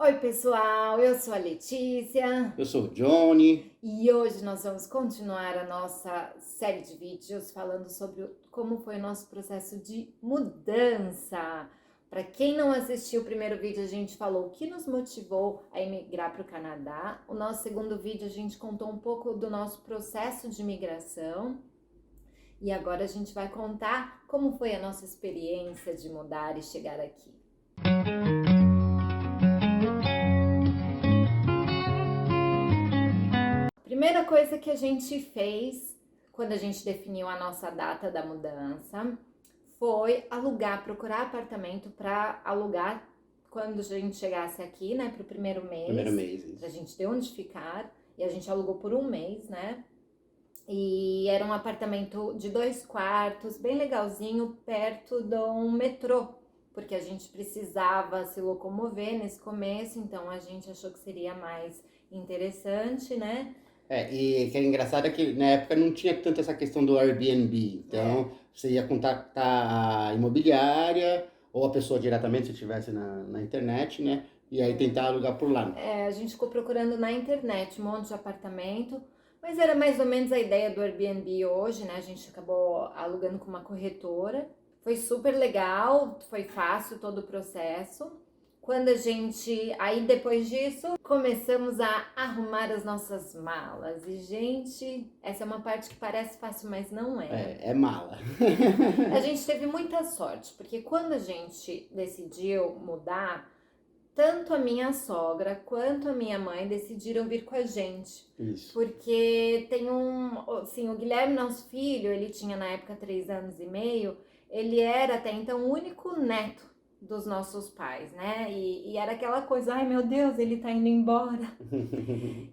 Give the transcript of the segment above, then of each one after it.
Oi, pessoal, eu sou a Letícia Eu sou o Johnny. e hoje nós vamos continuar a nossa série de vídeos falando sobre como foi o nosso processo de mudança. Para quem não assistiu o primeiro vídeo, a gente falou o que nos motivou a emigrar para o Canadá. O nosso segundo vídeo, a gente contou um pouco do nosso processo de imigração. E agora a gente vai contar como foi a nossa experiência de mudar e chegar aqui. Primeira coisa que a gente fez quando a gente definiu a nossa data da mudança foi Procurar apartamento para alugar quando a gente chegasse aqui, né, para o primeiro primeiro mês, mês. para a Isso. gente ter onde ficar. E a gente alugou por um mês, né? E era um apartamento de 2 quartos, bem legalzinho, perto de um metrô, porque a gente precisava se locomover nesse começo, então a gente achou que seria mais interessante, né? E que é engraçado é que na época não tinha tanto essa questão do Airbnb. É, Então, você ia contactar a imobiliária ou a pessoa diretamente, se estivesse na internet, né? E aí tentar alugar por lá. a gente ficou procurando na internet um monte de apartamento, mas era mais ou menos a ideia do Airbnb hoje, né? A gente acabou alugando com uma corretora. Foi super legal, foi fácil todo o processo. Quando a gente, aí depois disso, começamos a arrumar as nossas malas. E, gente, essa é uma parte que parece fácil, mas não é. É mala. A gente teve muita sorte, porque quando a gente decidiu mudar, tanto a minha sogra quanto a minha mãe decidiram vir com a gente. Isso. Porque tem assim, o Guilherme, nosso filho, ele tinha na época 3 anos e meio, ele era até então o único neto dos nossos pais, né? E era aquela coisa, ai meu Deus, ele tá indo embora.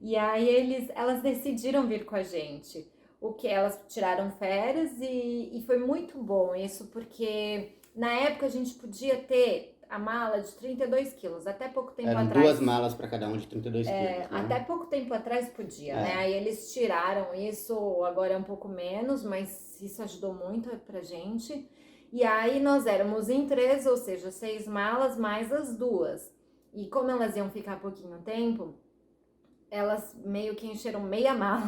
E aí elas decidiram vir com a gente. O que elas tiraram férias e foi muito bom isso, porque na época a gente podia ter a mala de 32 quilos, até pouco tempo Eram atrás. 2 malas para cada um de 32 quilos, né? Até pouco tempo atrás podia, né? Aí eles tiraram isso, agora é um pouco menos, mas isso ajudou muito pra gente. E aí nós éramos em 3, ou seja, 6 malas mais as 2. E como elas iam ficar pouquinho tempo, elas meio que encheram meia mala.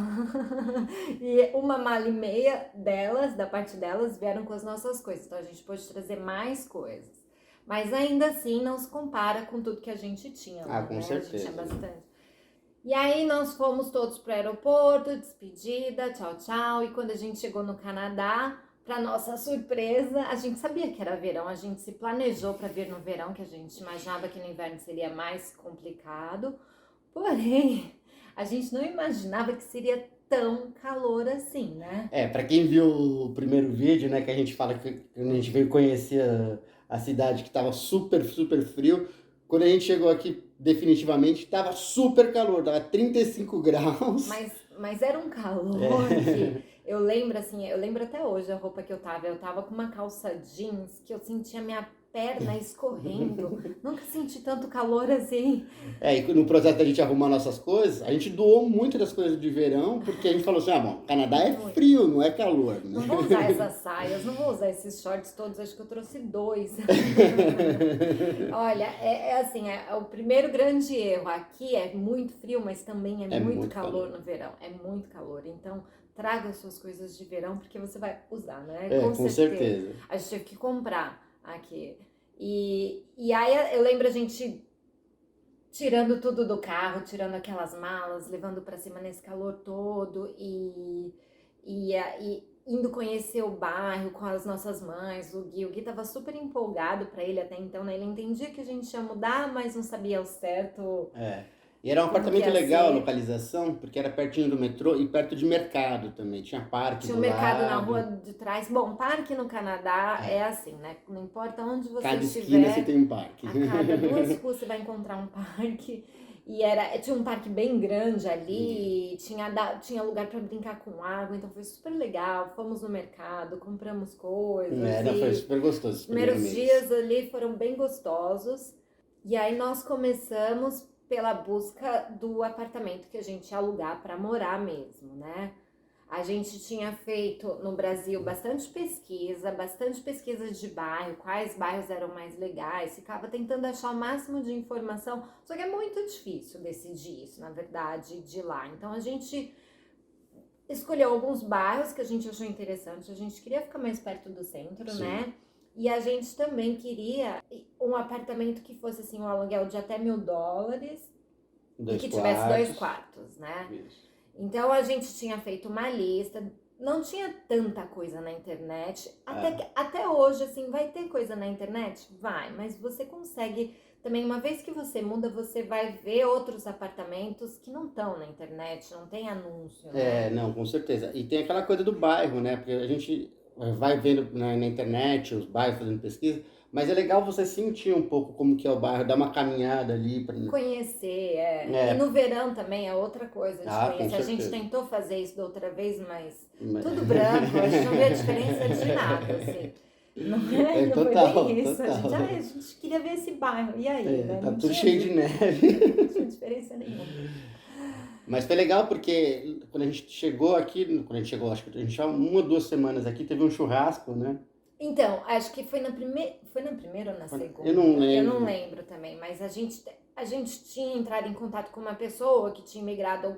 E uma mala e meia delas, da parte delas, vieram com as nossas coisas. Então a gente pôde trazer mais coisas. Mas ainda assim não se compara com tudo que a gente tinha, Ah, com né? A gente tinha certeza. bastante. E aí nós fomos todos pro aeroporto, despedida, tchau, tchau. E quando a gente chegou no Canadá, para nossa surpresa, a gente sabia que era verão, a gente se planejou para vir no verão, que a gente imaginava que no inverno seria mais complicado. Porém, a gente não imaginava que seria tão calor assim, né? Para quem viu o primeiro vídeo, né, que a gente fala que a gente veio conhecer a cidade que estava super, super frio, quando a gente chegou aqui definitivamente estava super calor, tava 35 graus. Mas era um calor que eu lembro assim, eu lembro até hoje a roupa que eu tava com uma calça jeans que eu sentia minha perna escorrendo. Nunca senti tanto calor assim. E no processo da gente arrumar nossas coisas, a gente doou muito das coisas de verão, porque a gente falou assim, bom, Canadá é frio, não é calor, né? Não vou usar essas saias, não vou usar esses shorts todos, acho que eu trouxe 2. Olha, assim, o primeiro grande erro. Aqui é muito frio, mas também é muito calor no verão. É muito calor. Então, traga as suas coisas de verão, porque você vai usar, né? Com certeza. A gente teve que comprar aqui. E aí eu lembro a gente tirando tudo do carro, tirando aquelas malas, levando pra cima nesse calor todo e indo conhecer o bairro com as nossas mães. O Gui tava super empolgado pra ele até então, né? Ele entendia que a gente ia mudar, mas não sabia ao certo. E era um Como que apartamento ia legal a ser. localização, porque era pertinho do metrô e perto de mercado também. Tinha parque Tinha do um mercado na lado. rua de trás. Bom, parque no Canadá é assim, né? Não importa onde você Cada esquina você estiver, tem um parque. a cada 2 ruas você vai encontrar um parque. E tinha um parque bem grande ali, tinha lugar para brincar com água, então foi super legal. Fomos no mercado, compramos coisas. Foi super gostoso Os esse primeiro primeiros mês. dias ali foram bem gostosos. E aí nós começamos pela busca do apartamento que a gente ia alugar para morar mesmo, né? A gente tinha feito no Brasil bastante pesquisa de bairro, quais bairros eram mais legais, ficava tentando achar o máximo de informação, só que é muito difícil decidir isso, na verdade, de lá. Então a gente escolheu alguns bairros que a gente achou interessante, a gente queria ficar mais perto do centro, Sim. né? E a gente também queria um apartamento que fosse assim, um aluguel de até $1.000 e que tivesse 2 quartos, né? Isso. Então a gente tinha feito uma lista, não tinha tanta coisa na internet, até hoje, assim, vai ter coisa na internet? Vai, mas você consegue também, uma vez que você muda, você vai ver outros apartamentos que não estão na internet, não tem anúncio, né? Não, com certeza. E tem aquela coisa do bairro, né? Porque a gente vai vendo na internet os bairros, fazendo pesquisa, mas é legal você sentir um pouco como que é o bairro, dar uma caminhada ali. Conhecer, E no verão também é outra coisa de com conhecer. A gente certeza. tentou fazer isso da outra vez, mas tudo branco, a gente não vê a diferença de nada, assim. Não Total, foi bem isso. total. A gente queria ver esse bairro. E aí, né? Tá Não tudo tinha cheio de neve. Não tinha diferença nenhuma. Mas foi legal porque quando a gente chegou aqui, acho que a gente já 1 ou 2 semanas aqui, teve um churrasco, né? Então, acho que foi na primeira ou na segunda? Eu não lembro. Eu não lembro também, mas a gente tinha entrado em contato com uma pessoa que tinha migrado,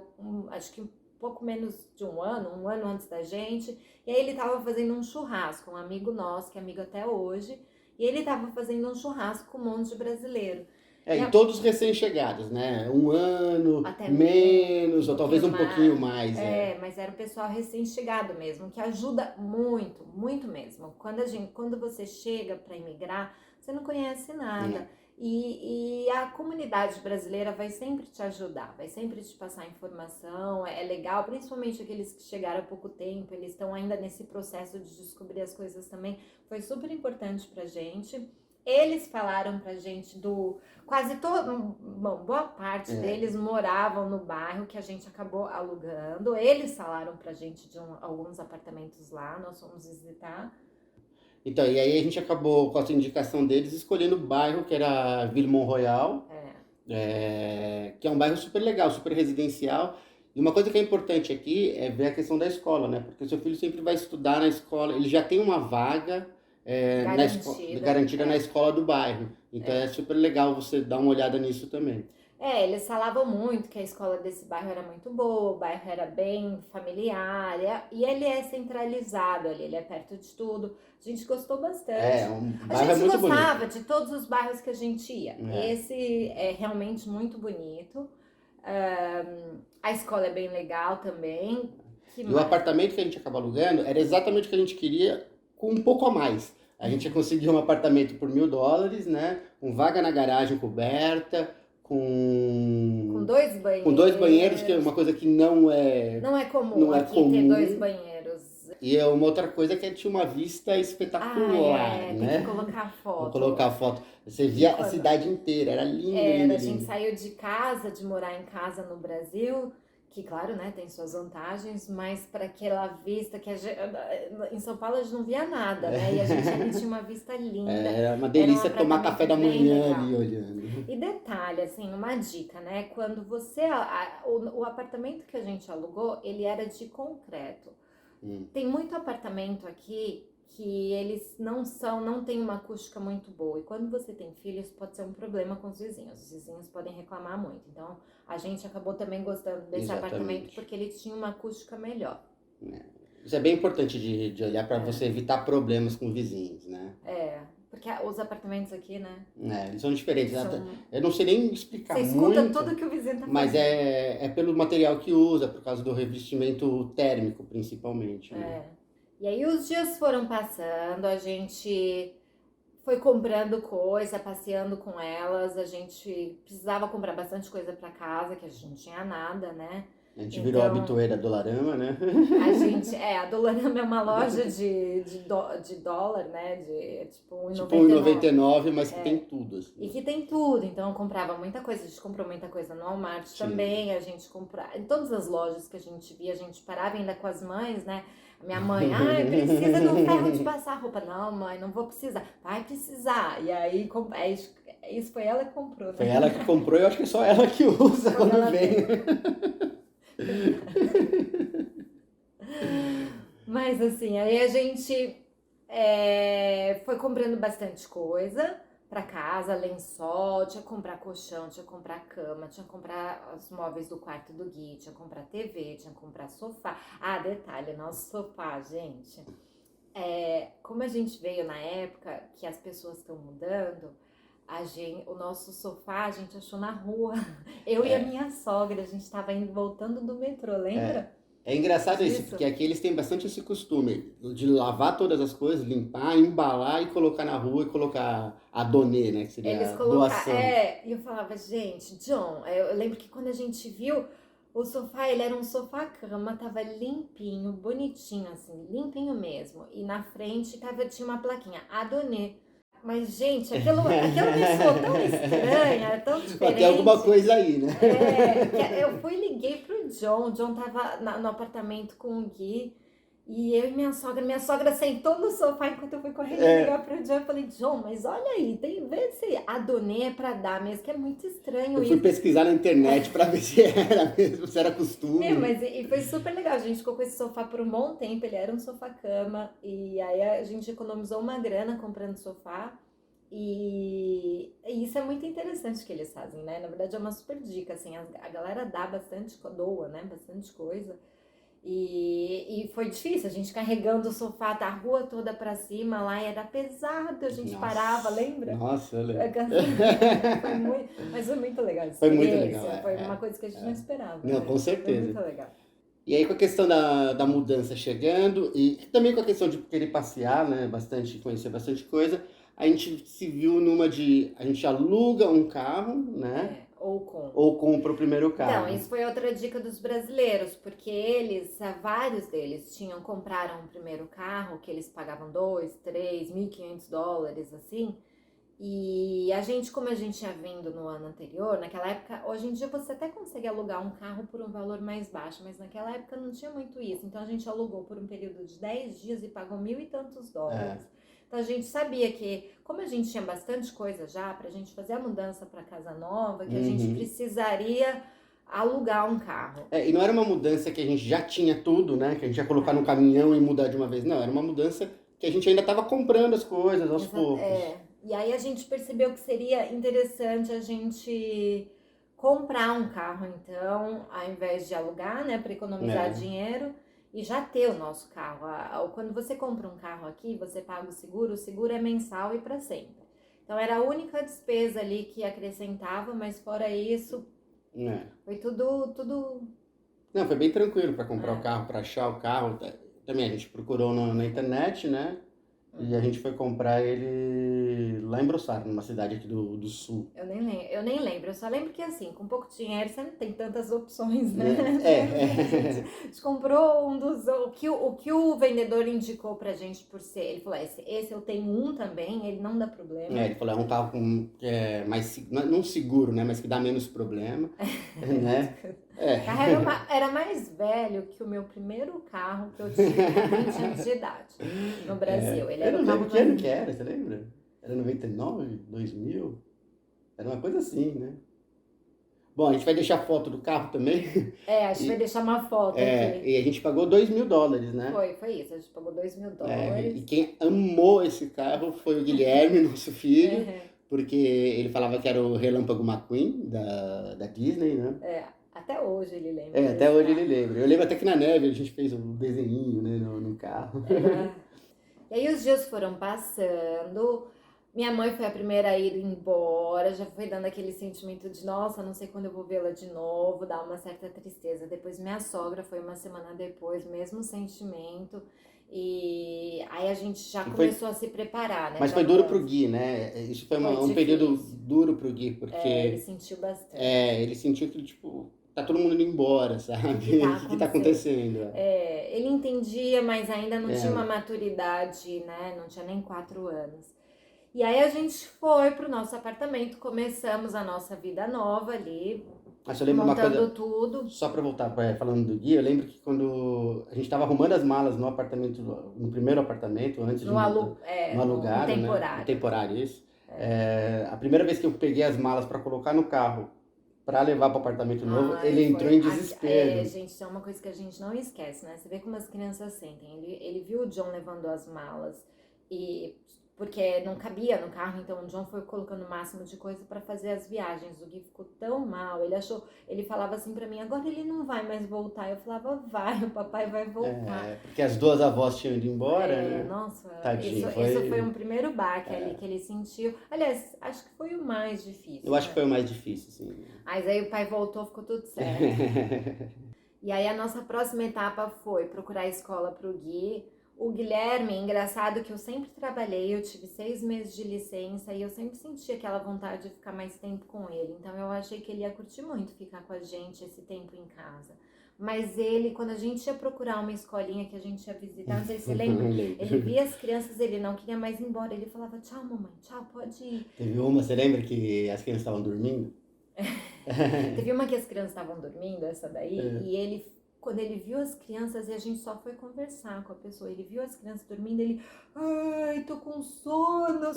acho que um pouco menos de um ano antes da gente, e aí ele estava fazendo um churrasco, um amigo nosso, que é amigo até hoje, e ele estava fazendo um churrasco com um monte de brasileiro. E todos recém-chegados, né? 1 ano, Até menos, ou talvez um mais. pouquinho mais. Mas era o pessoal recém-chegado mesmo, que ajuda muito, muito mesmo. Quando você chega para imigrar, você não conhece nada. E a comunidade brasileira vai sempre te ajudar, vai sempre te passar informação, é legal, principalmente aqueles que chegaram há pouco tempo, eles estão ainda nesse processo de descobrir as coisas também, foi super importante pra gente. Eles falaram pra gente boa parte deles moravam no bairro que a gente acabou alugando, eles falaram pra gente de alguns apartamentos lá, nós fomos visitar. Então, e aí a gente acabou, com essa indicação deles, escolhendo o bairro, que era Villemont Royal, que é um bairro super legal, super residencial. E uma coisa que é importante aqui é ver a questão da escola, né? Porque o seu filho sempre vai estudar na escola, ele já tem uma vaga garantida na escola do bairro. Então é super legal você dar uma olhada nisso também. Eles falavam muito que a escola desse bairro era muito boa, o bairro era bem familiar, e ele é centralizado ali, ele é perto de tudo. A gente gostou bastante. A gente muito gostava bonito. De todos os bairros que a gente ia. Esse é realmente muito bonito. A escola é bem legal também. O apartamento que a gente acabou alugando era exatamente o que a gente queria, com um pouco a mais. A gente conseguiu um apartamento por $1.000, né? Com vaga na garagem coberta, com 2 banheiros. Com 2 banheiros, que é uma coisa que não é comum aqui ter 2 banheiros. E é uma outra coisa que tinha uma vista espetacular, né? Tem que colocar foto. Vou colocar foto. Você via a cidade inteira, era lindo. A gente saiu de morar em casa no Brasil, que claro, né, tem suas vantagens, mas para aquela vista que em São Paulo a gente não via nada, né? E a gente ali tinha uma vista linda. Era uma delícia tomar café da manhã ali olhando. E detalhe, assim, uma dica, né? Quando o apartamento que a gente alugou, ele era de concreto. Tem muito apartamento aqui que eles não tem uma acústica muito boa. E quando você tem filhos, pode ser um problema com os vizinhos. Os vizinhos podem reclamar muito. Então, a gente acabou também gostando desse apartamento porque ele tinha uma acústica melhor. Isso é bem importante de olhar para você evitar problemas com vizinhos, né? Porque os apartamentos aqui, né? Eles são diferentes. Eu não sei nem explicar muito. Você escuta tudo que o vizinho tá fazendo. Mas é pelo material que usa, por causa do revestimento térmico, principalmente. Né? E aí os dias foram passando, a gente foi comprando coisa, passeando com elas, a gente precisava comprar bastante coisa para casa, que a gente não tinha nada, né? A gente virou a habitueira Dollarama, né? A Dollarama é uma loja de dólar, né? Tipo 1,99, mas que tem tudo. Assim. E que tem tudo, então eu comprava muita coisa, a gente comprou muita coisa no Walmart também, a gente comprava, em todas as lojas que a gente via, a gente parava ainda com as mães, né? Minha mãe, precisa de um ferro de passar roupa. Não, mãe, não vou precisar. Vai precisar. E aí, isso foi ela que comprou, né? Foi ela que comprou e eu acho que é só ela que usa quando vem. Mas assim, aí a gente foi comprando bastante coisa pra casa, lençol, tinha que comprar colchão, tinha que comprar cama, tinha que comprar os móveis do quarto do Gui, tinha que comprar TV, tinha que comprar sofá. Ah, detalhe, nosso sofá, gente. Como a gente veio na época que as pessoas estão mudando, o nosso sofá a gente achou na rua. Eu e a minha sogra, a gente tava indo voltando do metrô, lembra? É engraçado isso, Disso? porque aqui eles têm bastante esse costume de lavar todas as coisas, limpar, embalar e colocar na rua e colocar a donê, né? Que Eles seria a colocaram. doação. E eu falava, gente, John, eu lembro que quando a gente viu o sofá, ele era um sofá-cama, tava limpinho, bonitinho, assim, limpinho mesmo. E na frente tinha uma plaquinha, Adonê. Mas, gente, aquilo me soou tão estranha, tão diferente. Tem alguma coisa aí, né? Eu fui e liguei pro John. O John tava no apartamento com o Gui. E eu e minha sogra sentou no sofá enquanto eu fui correndo ligar pro John. Eu falei, John, mas olha aí, vê se Adonê é pra dar mesmo, que é muito estranho Eu isso. fui pesquisar na internet pra ver se era mesmo, se era costume. Mas e foi super legal. A gente ficou com esse sofá por um bom tempo. Ele era um sofá-cama. E aí a gente economizou uma grana comprando sofá. E isso é muito interessante que eles fazem, né? Na verdade é uma super dica, assim, a galera doa, né? Bastante coisa. E foi difícil, a gente carregando o sofá da rua toda pra cima lá, e era pesado, a gente parava, lembra? Nossa, eu lembro. Mas foi muito legal. Foi muito legal. Foi uma coisa que a gente não esperava. Não, né? com certeza. Foi muito legal. E aí com a questão da mudança chegando, e também com a questão de querer passear, né? Bastante, conhecer bastante coisa, a gente se viu a gente aluga um carro, né? Ou compra o primeiro carro. Então, isso foi outra dica dos brasileiros, porque vários deles compraram um primeiro carro, que eles pagavam $2, $3, $1.500, assim. E a gente, como a gente tinha vindo no ano anterior, naquela época, hoje em dia você até consegue alugar um carro por um valor mais baixo, mas naquela época não tinha muito isso. Então a gente alugou por um período de 10 dias e pagou $1.000 e tantos. Então a gente sabia que, como a gente tinha bastante coisa já pra gente fazer a mudança pra casa nova, que a gente precisaria alugar um carro. E não era uma mudança que a gente já tinha tudo, né? Que a gente ia colocar no caminhão e mudar de uma vez. Não, era uma mudança que a gente ainda estava comprando as coisas aos poucos. E aí a gente percebeu que seria interessante a gente comprar um carro, então, ao invés de alugar, né, para economizar dinheiro. E já ter o nosso carro. Quando você compra um carro aqui, você paga o seguro é mensal e para sempre. Então era a única despesa ali que acrescentava, mas fora isso, foi tudo... Não, foi bem tranquilo para comprar o carro, para achar o carro. Também a gente procurou na internet, né? E a gente foi comprar ele lá em Brossard, numa cidade aqui do sul. Eu nem lembro, eu só lembro que assim, com pouco dinheiro você não tem tantas opções, né? A gente comprou o que o vendedor indicou pra gente por ser, ele falou, esse eu tenho um também, ele não dá problema. Ele falou, é um carro que é mais, não seguro, né, mas que dá menos problema, né? O carro era mais velho que o meu primeiro carro que eu tive com 20 anos de idade no Brasil. Ele era eu um não carro lembro que ano que era, você lembra? Era 99, 2000? Era uma coisa assim, né? Bom, a gente vai deixar foto do carro também. A gente vai deixar uma foto aqui. E a gente pagou $2.000, né? Foi isso, a gente pagou $2.000. E quem amou esse carro foi o Guilherme, nosso filho, porque ele falava que era o Relâmpago McQueen da Disney, né? Até hoje ele lembra. Até hoje ele lembra. Eu lembro até que na neve a gente fez um desenhinho, né, no carro. E aí os dias foram passando, minha mãe foi a primeira a ir embora, já foi dando aquele sentimento de, nossa, não sei quando eu vou vê-la de novo, dá uma certa tristeza. Depois minha sogra foi uma semana depois, mesmo sentimento. E aí a gente já começou a se preparar, né? Mas foi duro pro Gui, né? Isso foi um período duro pro Gui, porque... ele sentiu bastante. Ele sentiu que, tipo, tá todo mundo indo embora, sabe? O que tá acontecendo? Ele entendia, mas ainda não tinha uma maturidade, né? Não tinha nem 4 anos. E aí a gente foi pro nosso apartamento, começamos a nossa vida nova ali, Mas eu lembro montando uma coisa, tudo. só pra voltar falando do Gui, eu lembro que quando a gente tava arrumando as malas no apartamento, no primeiro apartamento, antes no no alugado, temporário. Né? No temporário, isso. A primeira vez que eu peguei as malas pra colocar no carro, para levar para o apartamento novo, Ai, ele entrou em foi. desespero. Gente, isso é uma coisa que a gente não esquece, né? Você vê como as crianças sentem. Ele viu o John levando as malas e porque não cabia no carro, então o John foi colocando o máximo de coisa para fazer as viagens. O Gui ficou tão mal, ele falava assim para mim, agora ele não vai mais voltar. Eu falava, vai, o papai vai voltar. Porque as duas avós tinham ido embora, né? Nossa, Tadinho, isso foi um primeiro baque ali que ele sentiu. Aliás, acho que foi o mais difícil. Eu acho que foi o mais difícil, sim. Mas aí o pai voltou, ficou tudo certo. E aí a nossa próxima etapa foi procurar escola pro Gui. O Guilherme, engraçado que eu sempre trabalhei, eu tive 6 meses de licença e eu sempre senti aquela vontade de ficar mais tempo com ele. Então eu achei que ele ia curtir muito ficar com a gente esse tempo em casa. Mas ele, quando a gente ia procurar uma escolinha que a gente ia visitar, não sei se você lembra, ele via as crianças, ele não queria mais ir embora. Ele falava, tchau mamãe, tchau, pode ir. Teve uma, você lembra que as crianças estavam dormindo? Teve uma que as crianças estavam dormindo, essa daí, e ele, quando ele viu as crianças, e a gente só foi conversar com a pessoa, ele viu as crianças dormindo, ele, ai, tô com sono,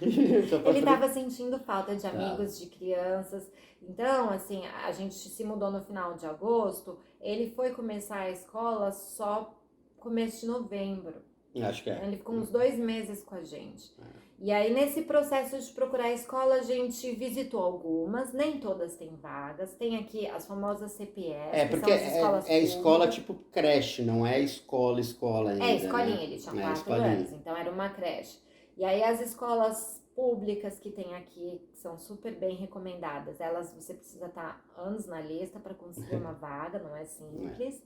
ele tava sentindo falta de amigos, de crianças. Então, assim, a gente se mudou no final de agosto, ele foi começar a escola só começo de novembro. Acho que é. Ele ficou uns 2 meses com a gente. E aí, nesse processo de procurar escola, a gente visitou algumas, nem todas têm vagas. Tem aqui as famosas CPS, porque que são as escolas é escola tipo creche, não é escola ainda. escolinha, né? ele tinha 4 anos, então era uma creche. E aí, as escolas públicas que tem aqui, que são super bem recomendadas, você precisa estar anos na lista para conseguir uma vaga, não é simples.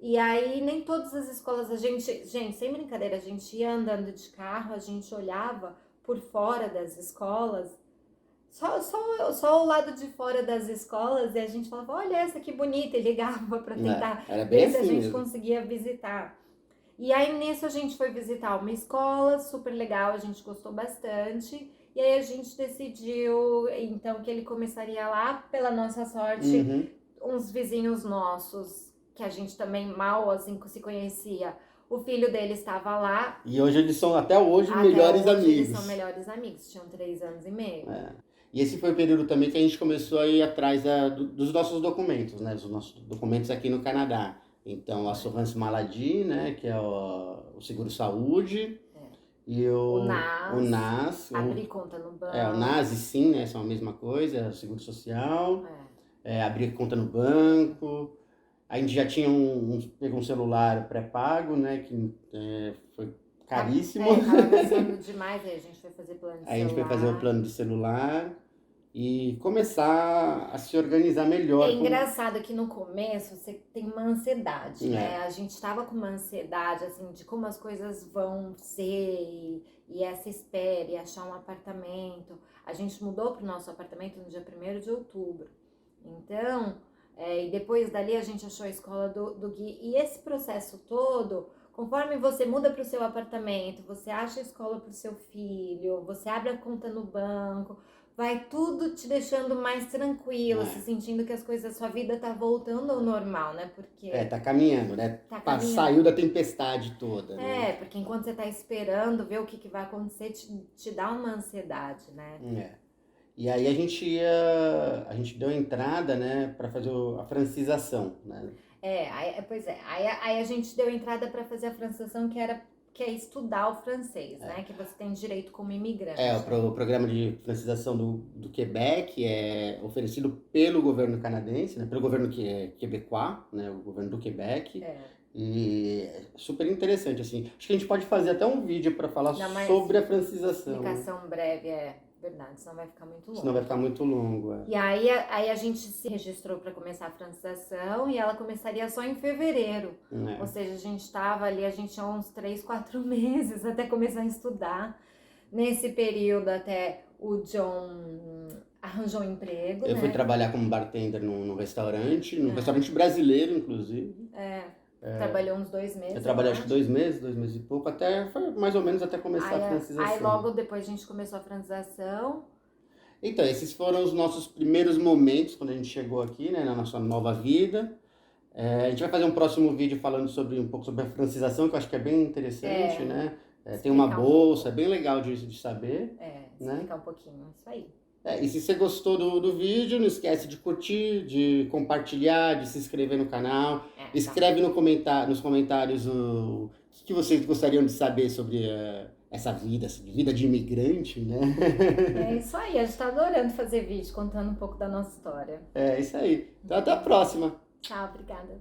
E aí, nem todas as escolas, gente, sem brincadeira, a gente ia andando de carro, a gente olhava por fora das escolas, só o lado de fora das escolas, e a gente falava, olha essa que bonita, e ligava para tentar ver se a gente conseguia visitar. E aí, nisso, a gente foi visitar uma escola super legal, a gente gostou bastante, e aí a gente decidiu, então, que ele começaria lá, pela nossa sorte, uns vizinhos nossos, que a gente também mal, assim, se conhecia. O filho dele estava lá. E hoje eles são, até hoje, melhores amigos. Eles são melhores amigos, tinham 3 anos e meio. E esse foi o período também que a gente começou a ir atrás dos nossos documentos, né? Dos nossos documentos aqui no Canadá. Então, a Assurance Maladie, né? Que é o seguro-saúde. E o NAS. Abrir conta no banco. O NAS e SIM, né? São a mesma coisa, o seguro social. Abrir conta no banco. A gente já tinha pegou um celular pré-pago, né? Que foi caríssimo. Tava gastando demais, aí a gente foi fazer plano de celular. Aí a gente foi fazer o plano de celular e começar a se organizar melhor. É engraçado que no começo você tem uma ansiedade, né? A gente tava com uma ansiedade, assim, de como as coisas vão ser e essa espera e achar um apartamento. A gente mudou pro nosso apartamento no dia 1º de outubro. Então... e depois dali a gente achou a escola do Gui. E esse processo todo, conforme você muda para o seu apartamento, você acha a escola para o seu filho, você abre a conta no banco, vai tudo te deixando mais tranquilo, se sentindo que as coisas, sua vida tá voltando ao normal, né? Porque... tá caminhando, né? Saiu da tempestade toda, né? Porque enquanto você tá esperando ver o que vai acontecer, te dá uma ansiedade, né? E aí a gente deu entrada, né, para fazer a francização, né? Aí a gente deu entrada para fazer a francização, que é estudar o francês, né, que você tem direito como imigrante. O programa de francização do Quebec é oferecido pelo governo canadense, né, pelo governo quebecois, né, o governo do Quebec. E é super interessante, assim. Acho que a gente pode fazer até um vídeo para falar sobre a francização. Explicação breve, verdade, senão vai ficar muito longo. Senão vai ficar muito longo, E aí a gente se registrou para começar a francização e ela começaria só em fevereiro. Ou seja, a gente estava ali, a gente tinha uns 3, 4 meses até começar a estudar. Nesse período até o John arranjou um emprego, Eu fui trabalhar como bartender num restaurante, restaurante brasileiro, inclusive. Trabalhou uns 2 meses. Eu trabalhei acho que 2 meses e pouco, foi mais ou menos até começar a francização. Aí logo depois a gente começou a francização. Então, esses foram os nossos primeiros momentos quando a gente chegou aqui, né, na nossa nova vida. A gente vai fazer um próximo vídeo falando um pouco sobre a francização, que eu acho que é bem interessante, né? Tem uma bolsa, é bem legal de saber. Explicar um pouquinho, isso aí. E se você gostou do vídeo, não esquece de curtir, de compartilhar, de se inscrever no canal. Escreve nos comentários o que vocês gostariam de saber sobre essa vida de imigrante, né? É isso aí, a gente tá adorando fazer vídeo, contando um pouco da nossa história. É isso aí. Então até a próxima. Tchau, obrigada.